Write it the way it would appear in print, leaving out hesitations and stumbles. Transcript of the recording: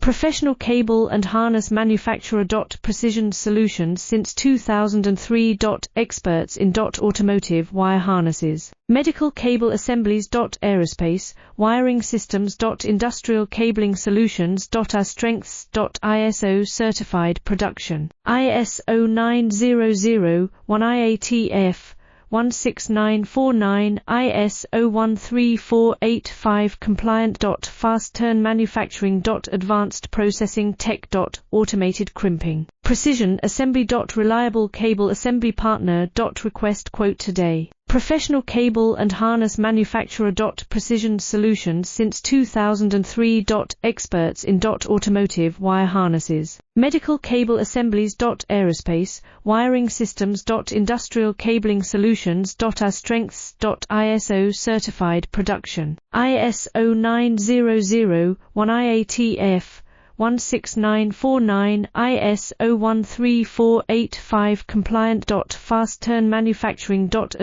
Professional cable and harness manufacturer. Precision solutions since 2003. Experts in automotive wire harnesses. Medical cable assemblies. Aerospace wiring systems. Industrial cabling solutions. Our strengths. ISO certified production. ISO 9001 IATF 16949 ISO 13485 compliant. Fast turn manufacturing. Advanced processing tech. Automated crimping. Precision assembly. Reliable cable assembly partner. Request quote today. Professional cable and harness manufacturer. Precision solutions since 2003. Experts in automotive wire harnesses. Medical cable assemblies. Aerospace wiring systems. Industrial cabling solutions. Our strengths. ISO certified production. ISO 9001 IATF 16949 ISO 13485 compliant. Fast turn manufacturing. Advanced